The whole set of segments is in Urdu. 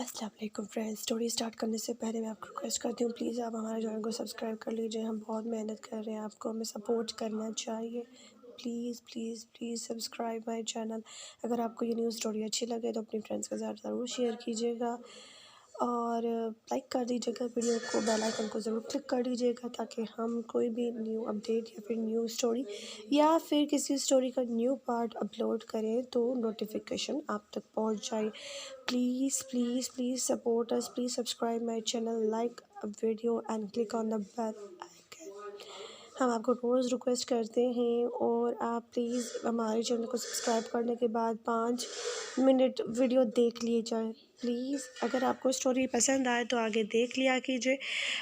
السلام علیکم فرینڈز، اسٹوری اسٹارٹ کرنے سے پہلے میں آپ کو ریکویسٹ کرتی ہوں پلیز آپ ہمارے چینل کو سبسکرائب کر لیجئے۔ ہم بہت محنت کر رہے ہیں، آپ کو ہمیں سپورٹ کرنا چاہیے۔ Please please please subscribe my channel. اگر آپ کو یہ نیو اسٹوری اچھی لگے تو اپنی فرینڈس کے ساتھ ضرور شیئر کیجیے گا اور لائک کر دیجیے گا ویڈیو کو، بیل آئیکن کو ضرور کلک کر دیجیے گا تاکہ ہم کوئی بھی نیو اپڈیٹ یا پھر نیو اسٹوری یا پھر کسی اسٹوری کا نیو پارٹ اپلوڈ کریں تو نوٹیفیکیشن آپ تک پہنچ جائے۔ Please please please support us، please subscribe my channel, like video and click on the bell icon. ہم آپ کو روز ریکویسٹ کرتے ہیں اور آپ پلیز ہمارے چینل کو سبسکرائب کرنے کے بعد 5 منٹ ویڈیو دیکھ لیے جائیں پلیز۔ اگر آپ کو اسٹوری پسند آئے تو آگے دیکھ لیا کیجیے،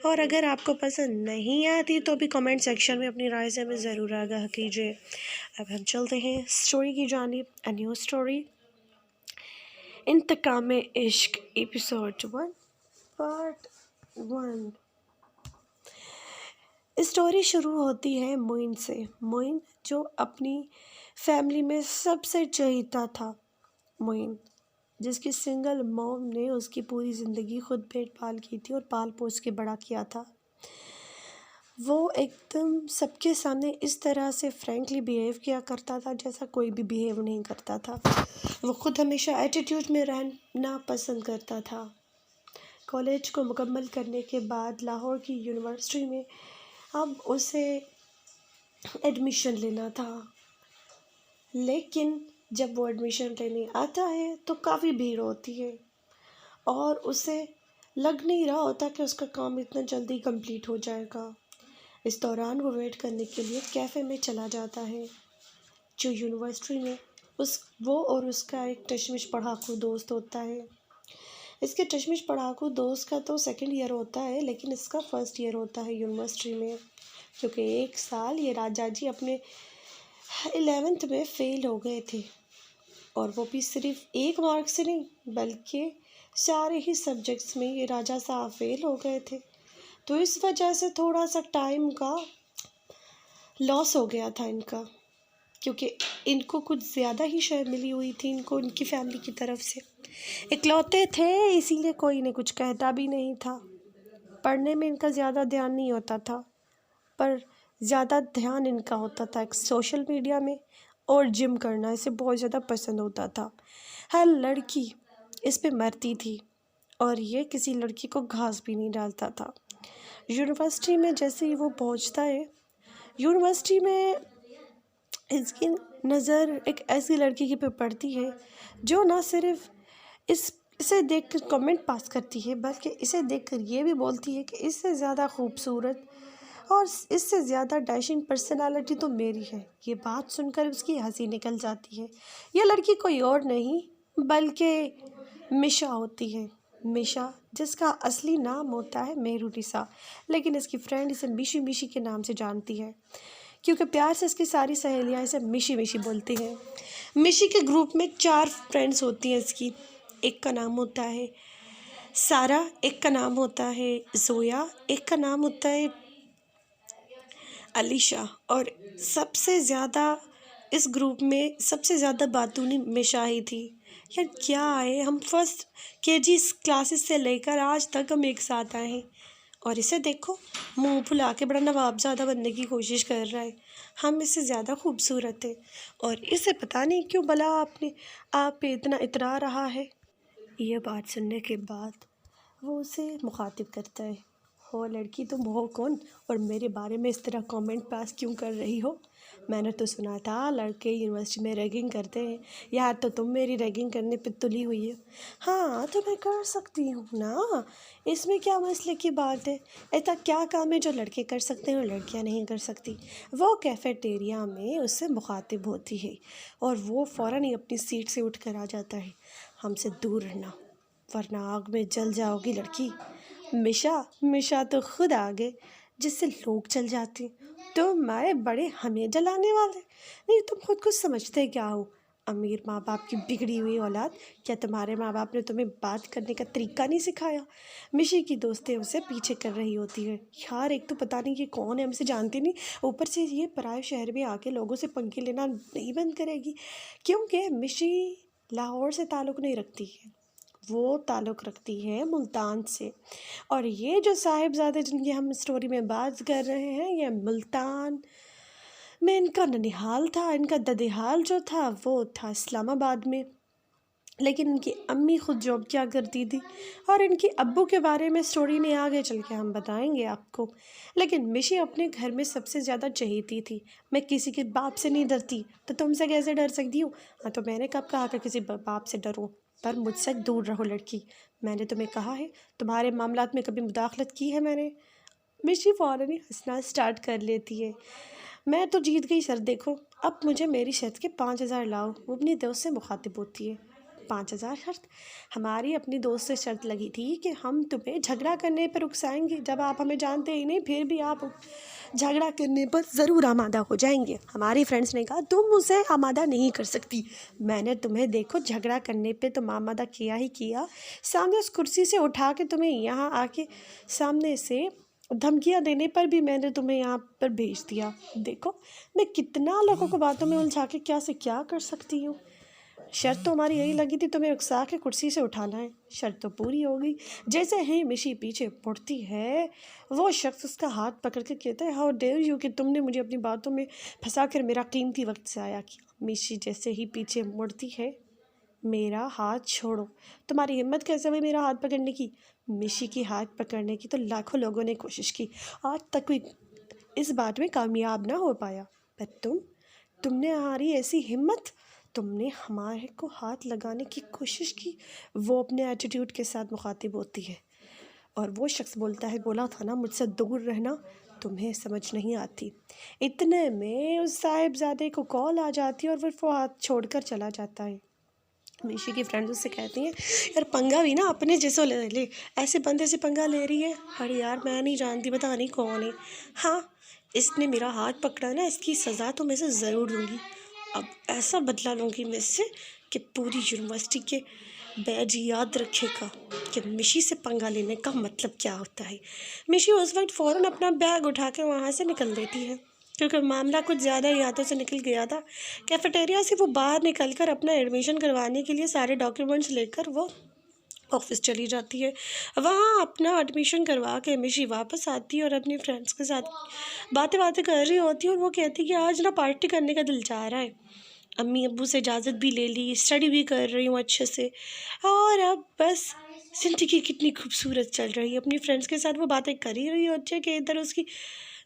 اور اگر آپ کو پسند نہیں آتی تو بھی کمنٹ سیکشن میں اپنی رائے سے ہمیں ضرور آگاہ کیجیے۔ اب ہم چلتے ہیں اسٹوری کی جانب۔ نیو اسٹوری انتقام عشق ایپیسوڈ 1 پارٹ 1۔ اسٹوری شروع ہوتی ہے معین سے۔ معین جو اپنی فیملی میں سب سے چہیتا تھا، معین جس کی سنگل موم نے اس کی پوری زندگی خود پیٹ پال کی تھی اور پال پوس کے بڑا کیا تھا۔ وہ ایک دم سب کے سامنے اس طرح سے فرینکلی بیہیو کیا کرتا تھا جیسا کوئی بھی بیہیو نہیں کرتا تھا۔ وہ خود ہمیشہ ایٹیٹیوڈ میں رہنا پسند کرتا تھا۔ کالج کو مکمل کرنے کے بعد لاہور کی یونیورسٹی میں اب اسے ایڈمیشن لینا تھا، لیکن جب وہ ایڈمیشن لینے آتا ہے تو کافی بھیڑ ہوتی ہے اور اسے لگ نہیں رہا ہوتا کہ اس کا کام اتنا جلدی کمپلیٹ ہو جائے گا۔ اس دوران وہ ویٹ کرنے کے لیے کیفے میں چلا جاتا ہے جو یونیورسٹی میں وہ اور اس کا ایک ٹشمش پڑھاکو دوست ہوتا ہے۔ اس کے ٹشمش پڑھاکو دوست کا تو 2nd ایئر ہوتا ہے لیکن اس کا 1st ایئر ہوتا ہے یونیورسٹی میں، کیونکہ ایک سال یہ راجا جی اپنے 11th میں فیل ہو گئے تھے، اور وہ بھی صرف 1 مارک سے نہیں بلکہ سارے ہی سبجیکٹس میں یہ راجا صاحب فیل ہو گئے تھے، تو اس وجہ سے تھوڑا سا ٹائم کا لاس ہو گیا تھا ان کا، کیونکہ ان کو کچھ زیادہ ہی شے ملی ہوئی تھی ان کو ان کی فیملی کی طرف سے۔ اکلوتے تھے اسی لیے کوئی نے کچھ کہتا بھی نہیں تھا۔ پڑھنے میں ان کا زیادہ دھیان نہیں ہوتا تھا، پر زیادہ دھیان ان کا ہوتا تھا ایک سوشل میڈیا میں اور جم کرنا، اسے بہت زیادہ پسند ہوتا تھا۔ ہر لڑکی اس پہ مرتی تھی اور یہ کسی لڑکی کو گھاس بھی نہیں ڈالتا تھا۔ یونیورسٹی میں جیسے ہی وہ پہنچتا ہے، یونیورسٹی میں اس کی نظر ایک ایسی لڑکی کی پہ پڑتی ہے جو نہ صرف اسے دیکھ کر کمنٹ پاس کرتی ہے بلکہ اسے دیکھ کر یہ بھی بولتی ہے کہ اس سے زیادہ خوبصورت اور اس سے زیادہ ڈیشنگ پرسنالٹی تو میری ہے۔ یہ بات سن کر اس کی ہنسی نکل جاتی ہے۔ یہ لڑکی کوئی اور نہیں بلکہ میشا ہوتی ہے، میشا جس کا اصلی نام ہوتا ہے میرونیسا، لیکن اس کی فرینڈ اسے میشی میشی کے نام سے جانتی ہے کیونکہ پیار سے اس کی ساری سہیلیاں اسے میشی میشی بولتی ہیں۔ میشی کے گروپ میں 4 فرینڈس ہوتی ہیں اس کی، ایک کا نام ہوتا ہے سارا، ایک کا نام ہوتا ہے زویا، ایک کا نام ہوتا ہے علیشا، اور سب سے زیادہ اس گروپ میں سب سے زیادہ باتونی میشا ہی تھی۔ یار کیا ہے، ہم فرسٹ KG کلاسز سے لے کر آج تک ہم ایک ساتھ آئے ہیں، اور اسے دیکھو منہ پھلا کے بڑا نواب زیادہ بننے کی کوشش کر رہا ہے۔ ہم اس سے زیادہ خوبصورت ہیں اور اسے پتہ نہیں کیوں بلا آپ پہ اتنا اترا رہا ہے۔ یہ بات سننے کے بعد وہ اسے مخاطب کرتا ہے، ہو لڑکی تم ہو کون اور میرے بارے میں اس طرح کامنٹ پاس کیوں کر رہی ہو؟ میں نے تو سنا تھا لڑکے یونیورسٹی میں ریگنگ کرتے ہیں، یا تو تم میری ریگنگ کرنے پہ تلی ہوئی ہے۔ ہاں تو میں کر سکتی ہوں نا، اس میں کیا مسئلے کی بات ہے؟ ایسا کیا کام ہے جو لڑکے کر سکتے ہیں اور لڑکیاں نہیں کر سکتی؟ وہ کیفیٹیریا میں اس سے مخاطب ہوتی ہے اور وہ فوراً ہی اپنی سیٹ سے اٹھ کر آ جاتا ہے۔ ہم سے دور رہنا ورنہ آگ میں جل جاؤ گی لڑکی۔ میشا تو خود آگے جس سے لوگ جل جاتے، تم مائے بڑے ہمیں جلانے والے، نہیں تم خود کو سمجھتے کیا ہو؟ امیر ماں باپ کی بگڑی ہوئی اولاد، کیا تمہارے ماں باپ نے تمہیں بات کرنے کا طریقہ نہیں سکھایا؟ میشی کی دوستیں اسے پیچھے کر رہی ہوتی ہے، یار ایک تو پتہ نہیں یہ کون ہے، ہم سے جانتی نہیں، اوپر سے یہ پرائے شہر میں آ کے لوگوں سے پنگے لینا نہیں بند کرے گی، کیونکہ میشی لاہور سے تعلق نہیں رکھتی ہے، وہ تعلق رکھتی ہے ملتان سے، اور یہ جو صاحبزادے جن کی ہم اسٹوری میں بات کر رہے ہیں، یہ ملتان میں ان کا ننیحال تھا، ان کا ددیحال جو تھا وہ تھا اسلام آباد میں۔ لیکن ان کی امی خود جاب کیا کرتی تھی، اور ان کی ابو کے بارے میں اسٹوری میں آگے چل کے ہم بتائیں گے آپ کو۔ لیکن مشی اپنے گھر میں سب سے زیادہ چہیتی تھی۔ میں کسی کے باپ سے نہیں ڈرتی، تو تم سے کیسے ڈر سکتی ہوں؟ ہاں، تو میں نے کب کہا کہ کسی باپ سے ڈرو؟ پر مجھ سے دور رہو لڑکی، میں نے تمہیں کہا ہے۔ تمہارے معاملات میں کبھی مداخلت کی ہے میں نے؟ مشی فوراً ہی ہنسنا اسٹارٹ کر لیتی ہے۔ میں تو جیت گئی سر، دیکھو اب مجھے میری شرط کے 5,000 لاؤ۔ وہ اپنی دوست سے مخاطب ہوتی ہے۔ 5,000 شرط؟ ہماری اپنی دوست سے شرط لگی تھی کہ ہم تمہیں جھگڑا کرنے پر اکسائیں گے، جب آپ ہمیں جانتے ہی نہیں، پھر بھی آپ جھگڑا کرنے پر ضرور آمادہ ہو جائیں گے۔ ہماری فرینڈس نے کہا تم اسے آمادہ نہیں کر سکتی۔ میں نے تمہیں دیکھو جھگڑا کرنے پہ تم آمادہ کیا ہی کیا، سامنے اس کرسی سے اٹھا کے تمہیں یہاں آ کے سامنے سے دھمکیاں دینے پر بھی میں نے تمہیں یہاں پر بھیج دیا۔ دیکھو میں کتنا لوگوں کو باتوں میں الجھا کے کیا سے کیا کر سکتی ہوں۔ شرط تو ہماری یہی لگی تھی، تمہیں اکسا کے کرسی سے اٹھانا ہے۔ شرط تو پوری ہو گئی۔ جیسے ہی مشی پیچھے مڑتی ہے، وہ شخص اس کا ہاتھ پکڑ کے کہتا ہے ہاؤ ڈیئر یو، کہ تم نے مجھے اپنی باتوں میں پھنسا کر میرا قیمتی وقت ضائع کیا۔ مشی جیسے ہی پیچھے مڑتی ہے، میرا ہاتھ چھوڑو، تمہاری ہمت کیسے ہوئی میرا ہاتھ پکڑنے کی؟ مشی کی ہاتھ پکڑنے کی تو لاکھوں لوگوں نے کوشش کی، آج تک کوئی اس بات میں کامیاب نہ ہو پایا، پر تم نے ہماری ایسی ہمت، تم نے ہمارے کو ہاتھ لگانے کی کوشش کی۔ وہ اپنے ایٹیٹیوڈ کے ساتھ مخاطب ہوتی ہے، اور وہ شخص بولتا ہے بولا تھا نا مجھ سے دور رہنا، تمہیں سمجھ نہیں آتی۔ اتنے میں اس صاحبزادے کو کال آ جاتی ہے، اور وہ ہاتھ چھوڑ کر چلا جاتا ہے۔ مشی کی فرینڈ اس سے کہتی ہیں یار پنگا بھی نا اپنے جیسے لے لے، ایسے بندے سے پنگا لے رہی ہے۔ ارے یار میں نہیں جانتی، پتہ نہیں کون ہے۔ ہاں اس نے میرا ہاتھ پکڑا نا، اس کی سزا تو میں سے ضرور لوں گی۔ اب ایسا بدلہ لوں گی میں اس سے کہ پوری یونیورسٹی کے بیج یاد رکھے گا کہ مشی سے پنگا لینے کا مطلب کیا ہوتا ہے۔ مشی اس وقت فوراً اپنا بیگ اٹھا کے وہاں سے نکل دیتی ہے، کیونکہ معاملہ کچھ زیادہ ہی ہاتھوں سے نکل گیا تھا۔ کیفیٹیریا سے وہ باہر نکل کر اپنا ایڈمیشن کروانے کے لیے سارے ڈاکیومنٹس لے کر وہ آفس چلی جاتی ہے۔ وہاں اپنا ایڈمیشن کروا کے مشی واپس آتی ہے، اور اپنی فرینڈس کے ساتھ باتیں کر رہی ہوتی ہے، اور وہ کہتی ہے کہ آج نا پارٹی کرنے کا دل چاہ رہا ہے۔ امی ابو سے اجازت بھی لے لی، اسٹڈی بھی کر رہی ہوں اچھے سے، اور اب بس زندگی کتنی خوبصورت چل رہی ہے۔ اپنی فرینڈس کے ساتھ وہ باتیں کر ہی رہی ہوتی ہے کہ ادھر اس کی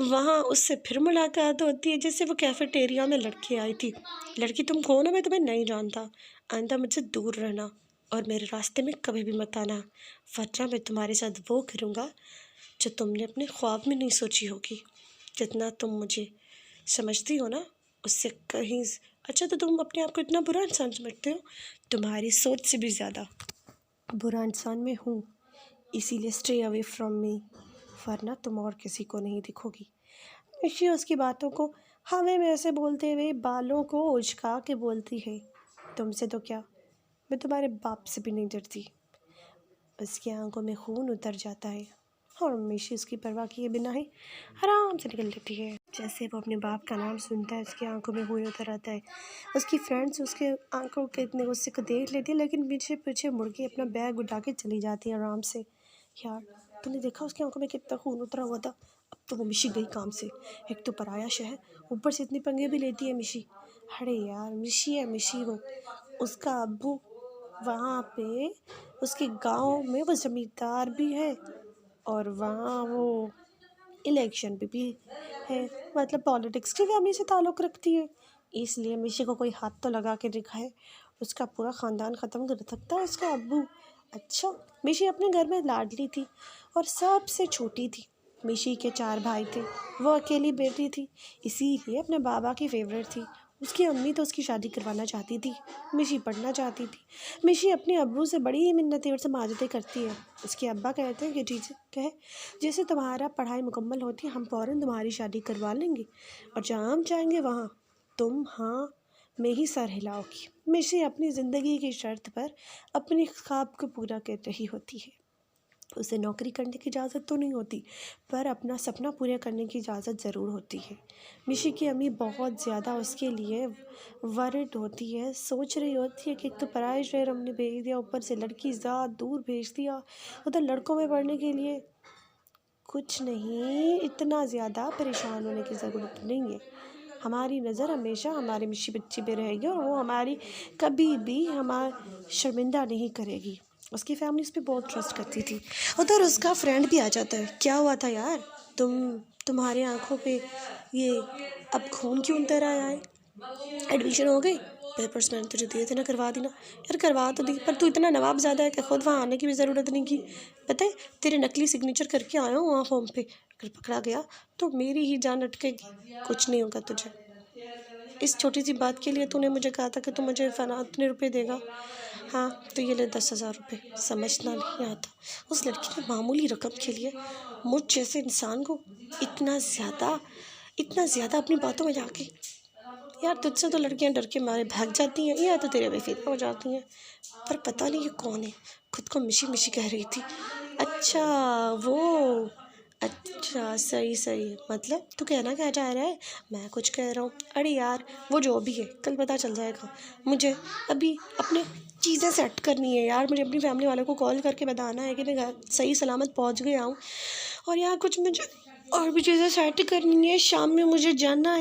وہاں اس سے پھر ملاقات ہوتی ہے، جس سے وہ کیفیٹیریا میں لڑکی آئی تھی۔ لڑکی تم کون ہو؟ میں تمہیں نہیں جانتا، آئندہ مجھ سے دور رہنا، اور میرے راستے میں کبھی بھی مت آنا، ورنہ میں تمہارے ساتھ وہ کروں گا جو تم نے اپنے خواب میں نہیں سوچی ہوگی۔ جتنا تم مجھے سمجھتی ہو نا، اس سے کہیں اچھا تو تم اپنے آپ کو اتنا برا انسان سمجھتے ہو؟ تمہاری سوچ سے بھی زیادہ برا انسان میں ہوں، اسی لیے اسٹے اوے فرام می، ورنہ تم اور کسی کو نہیں دکھو گی۔ مشی اس کی باتوں کو ہمیں میں ایسے بولتے ہوئے بالوں کو اچکا کے بولتی ہے تم سے تو کیا، میں تمہارے باپ سے بھی نہیں ڈرتی۔ اس کی آنکھوں میں خون اتر جاتا ہے، اور مشی اس کی پرواہ کیے بنا ہی آرام سے نکل لیتی ہے۔ جیسے وہ اپنے باپ کا نام سنتا ہے، اس کی آنکھوں میں خون اتر آتا ہے۔ اس کی فرینڈس اس کے آنکھوں کے اتنے غصے کو دیکھ لیتی ہے، لیکن پیچھے مڑ کے اپنا بیگ اٹھا کے چلی جاتی ہے آرام سے۔ یار تم نے دیکھا اس کی آنکھوں میں کتنا خون اترا ہوا تھا؟ اب تو وہ مشی گئی کام سے، ایک تو پرایا شہر، اوپر سے اتنے پنگے بھی لیتی ہے مشی۔ ارے یار مشی ہے مشی، وہ اس کا ابو وہاں پہ اس کے گاؤں میں وہ زمیندار بھی ہے، اور وہاں وہ الیکشن پہ بھی ہے، مطلب پالیٹکس کی فیملی سے تعلق رکھتی ہے، اس لیے مشی کو کوئی ہاتھ تو لگا کے دکھا ہے، اس کا پورا خاندان ختم کر سکتا ہے اس کا ابو۔ اچھا مشی اپنے گھر میں لاڈلی تھی اور سب سے چھوٹی تھی۔ مشی کے 4 بھائی تھے، وہ اکیلی بیٹی تھی، اسی لیے اپنے بابا کی فیورٹ تھی۔ اس کی امی تو اس کی شادی کروانا چاہتی تھی، مشی پڑھنا چاہتی تھی۔ مشی اپنے ابو سے بڑی ہی منتیں اور سماجتیں کرتی ہے۔ اس کے ابا کہتے ہیں کہ ٹھیک ہے، جیسے تمہارا پڑھائی مکمل ہوتی ہے ہم فوراً تمہاری شادی کروا لیں گے، اور جہاں ہم چاہیں گے وہاں تم ہاں میں ہی سر ہلاؤ گی۔ مشی اپنی زندگی کی شرط پر اپنی خواب کو پورا کر رہی ہوتی ہے۔ اسے نوکری کرنے کی اجازت تو نہیں ہوتی، پر اپنا سپنا پورا کرنے کی اجازت ضرور ہوتی ہے۔ مشی کی امی بہت زیادہ اس کے لیے ورڈ ہوتی ہے، سوچ رہی ہوتی ہے کہ ایک تو پرائے شہر ہم نے بھیج دیا، اوپر سے لڑکی ذات دور بھیج دیا، ادھر لڑکوں میں پڑھنے کے لیے۔ کچھ نہیں، اتنا زیادہ پریشان ہونے کی ضرورت نہیں ہے۔ ہماری نظر ہمیشہ ہمارے مشی بچی پہ رہے گی اور وہ ہماری کبھی بھی شرمندہ نہیں کرے گی۔ اس کی فیملی اس پہ بہت ٹرسٹ کرتی تھی۔ ادھر اس کا فرینڈ بھی آ جاتا ہے۔ کیا ہوا تھا یار، تمہارے آنکھوں پہ یہ اب خون کیوں اتر آیا ہے؟ ایڈمیشن ہو گئی؟ پیپرز میں نے تجھے دیے تھے نا، کروا دی نا۔ یار کروا تو دی، پر تو اتنا نواب زیادہ ہے کہ خود وہاں آنے کی بھی ضرورت نہیں کی۔ پتہ ہے تیرے نقلی سگنیچر کر کے آیا ہوں وہاں فارم پہ، اگر پکڑا گیا تو میری ہی جان اٹکے گی۔ کچھ نہیں ہوگا تجھے۔ اس چھوٹی سی بات کے لیے تو نے مجھے کہا تھا کہ تو مجھے اتنے روپے دے گا۔ ہاں تو یہ لے 10,000 روپے۔ سمجھنا نہیں آتا، اس لڑکی نے معمولی رقم کے لیے مجھ جیسے انسان کو اتنا زیادہ اپنی باتوں میں جا کے۔ یار تجھ سے تو لڑکیاں ڈر کے مارے بھاگ جاتی ہیں یا تو تیرے بے فیدہ ہو جاتی ہیں، پر پتہ نہیں یہ کون ہے، خود کو مشی کہہ رہی تھی۔ اچھا وہ، اچھا صحیح، مطلب تو کہنا کیا چاہ رہا ہے؟ میں کچھ کہہ رہا ہوں؟ ارے یار وہ جو بھی ہے کل پتہ چل جائے گا۔ مجھے ابھی اپنے چیزیں سیٹ کرنی ہے یار، مجھے اپنی فیملی والوں کو کال کر کے بتانا ہے کہ میں صحیح سلامت پہنچ گیا ہوں، اور یار کچھ مجھے اور بھی چیزیں سیٹ کرنی ہے، شام میں مجھے جانا ہے۔